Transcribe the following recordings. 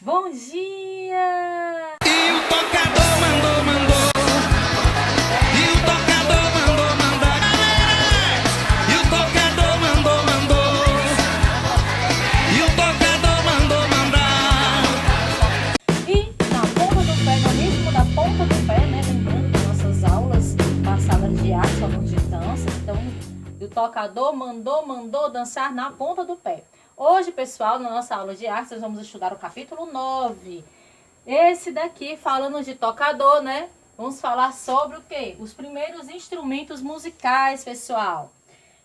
Bom dia! E o tocador mandou. E o tocador mandou mandar. E o tocador mandou. E o tocador mandou mandar. E na ponta do pé, no ritmo da ponta do pé, né? Lembrando das nossas aulas passadas de arte, falando de dança. Então, o tocador mandou dançar na ponta do pé. Hoje, pessoal, na nossa aula de arte, nós vamos estudar o capítulo 9. Esse daqui, falando de tocador, né? Vamos falar sobre o quê? Os primeiros instrumentos musicais, pessoal.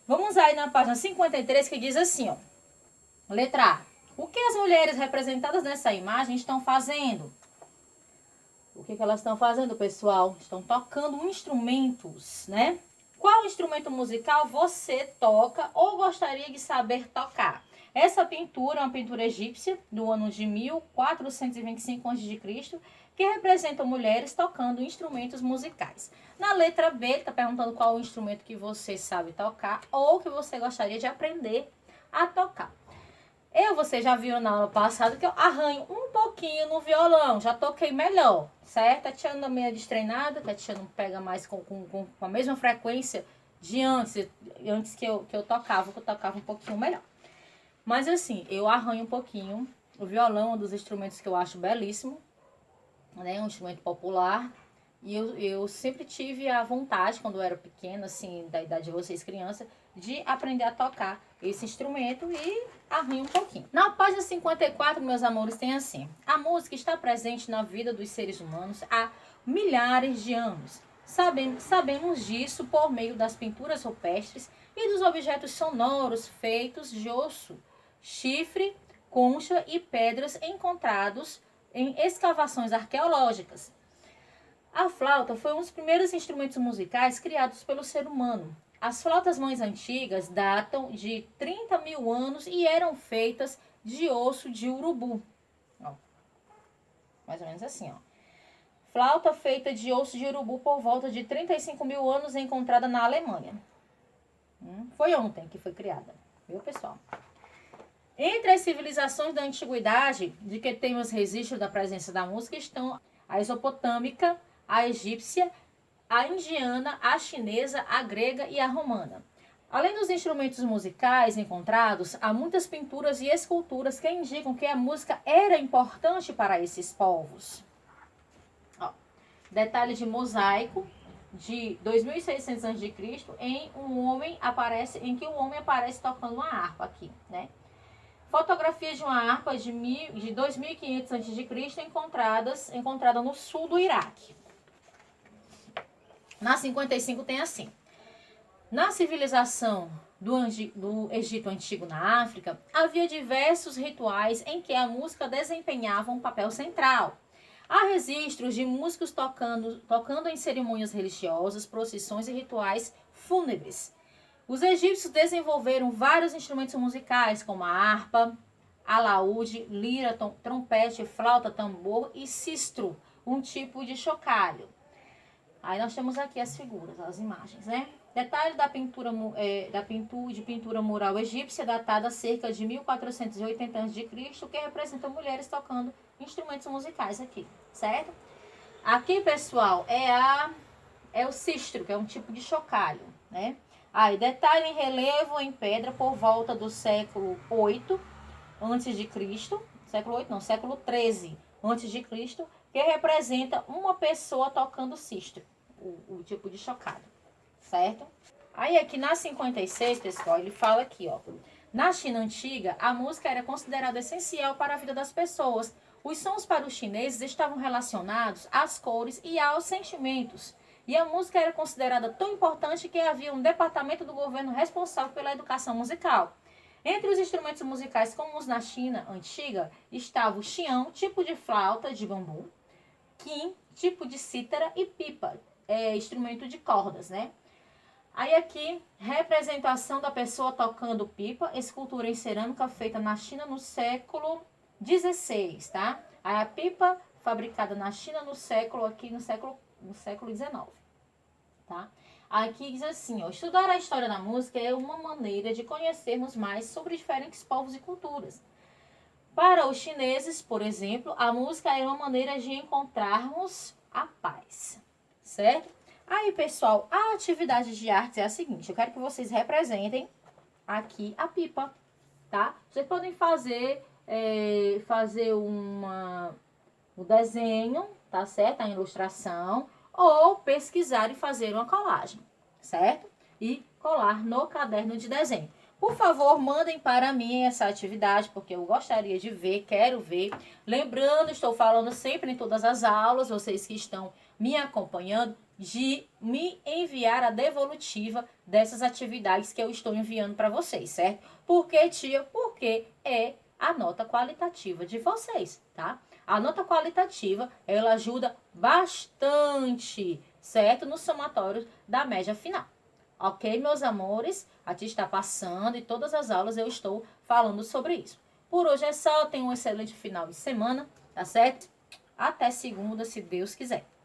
Vamos aí na página 53, que diz assim, ó. Letra A. O que as mulheres representadas nessa imagem estão fazendo? O que elas estão fazendo, pessoal? Estão tocando instrumentos, né? Qual instrumento musical você toca ou gostaria de saber tocar? Essa pintura é uma pintura egípcia do ano de 1425 a.C., que representa mulheres tocando instrumentos musicais. Na letra B, ele está perguntando qual o instrumento que você sabe tocar ou que você gostaria de aprender a tocar. Você já viu na aula passada que eu arranho um pouquinho no violão, já toquei melhor, certo? A tia anda meio destreinada, que a tia não pega mais com a mesma frequência de antes que eu tocava um pouquinho melhor. Mas assim, eu arranho um pouquinho. O violão é um dos instrumentos que eu acho belíssimo, né? Um instrumento popular. E eu sempre tive a vontade, quando eu era pequena, assim, da idade de vocês, criança, de aprender a tocar esse instrumento e arranho um pouquinho. Na página 54, meus amores, tem assim: a música está presente na vida dos seres humanos há milhares de anos. Sabemos disso por meio das pinturas rupestres e dos objetos sonoros feitos de osso, chifre, concha e pedras encontrados em escavações arqueológicas. A flauta foi um dos primeiros instrumentos musicais criados pelo ser humano. As flautas mais antigas datam de 30 mil anos e eram feitas de osso de urubu. Ó, mais ou menos assim, ó. Flauta feita de osso de urubu por volta de 35 mil anos, encontrada na Alemanha. Foi ontem que foi criada, viu, pessoal? Entre as civilizações da antiguidade, de que temos registro da presença da música, estão a esopotâmica, a egípcia, a indiana, a chinesa, a grega e a romana. Além dos instrumentos musicais encontrados, há muitas pinturas e esculturas que indicam que a música era importante para esses povos. Ó, detalhe de mosaico de 2600 a.C. em que o homem aparece tocando uma harpa aqui, né? Fotografias de uma harpa de 2500 a.C. encontrada no sul do Iraque. Na 55 tem assim: na civilização do Egito Antigo na África, havia diversos rituais em que a música desempenhava um papel central. Há registros de músicos tocando em cerimônias religiosas, procissões e rituais fúnebres. Os egípcios desenvolveram vários instrumentos musicais, como a harpa, alaúde, lira, trompete, flauta, tambor e sistro, um tipo de chocalho. Aí nós temos aqui as figuras, as imagens, né? Detalhe da pintura mural egípcia, datada a cerca de 1480 a.C., que representa mulheres tocando instrumentos musicais aqui, certo? Aqui, pessoal, é o sistro, que é um tipo de chocalho, né? Aí, detalhe em relevo em pedra por volta do século 8 a.C., século 13 a.C., que representa uma pessoa tocando sistro, o tipo de chocalho, certo? Aí aqui na 56, pessoal, ele fala aqui, ó: na China antiga, a música era considerada essencial para a vida das pessoas. Os sons para os chineses estavam relacionados às cores e aos sentimentos. E a música era considerada tão importante que havia um departamento do governo responsável pela educação musical. Entre os instrumentos musicais comuns na China antiga estava o xiang, tipo de flauta de bambu, qin, tipo de cítara, e pipa, instrumento de cordas, né? Aí aqui, representação da pessoa tocando pipa, escultura em cerâmica feita na China no século XVI, tá? Aí a pipa fabricada na China no século XIX, tá? Aqui diz assim, ó: estudar a história da música é uma maneira de conhecermos mais sobre diferentes povos e culturas. Para os chineses, por exemplo, a música é uma maneira de encontrarmos a paz, certo? Aí, pessoal, a atividade de artes é a seguinte, eu quero que vocês representem aqui a pipa, tá? Vocês podem fazer o desenho, tá certo? A ilustração, ou pesquisar e fazer uma colagem, certo? E colar no caderno de desenho. Por favor, mandem para mim essa atividade, porque eu gostaria de ver, quero ver. Lembrando, estou falando sempre em todas as aulas, vocês que estão me acompanhando, de me enviar a devolutiva dessas atividades que eu estou enviando para vocês, certo? Por que, tia? Porque é a nota qualitativa de vocês, tá? A nota qualitativa, ela ajuda bastante, certo? No somatório da média final. Ok, meus amores? A tia está passando e todas as aulas eu estou falando sobre isso. Por hoje é só, tenham um excelente final de semana, tá certo? Até segunda, se Deus quiser.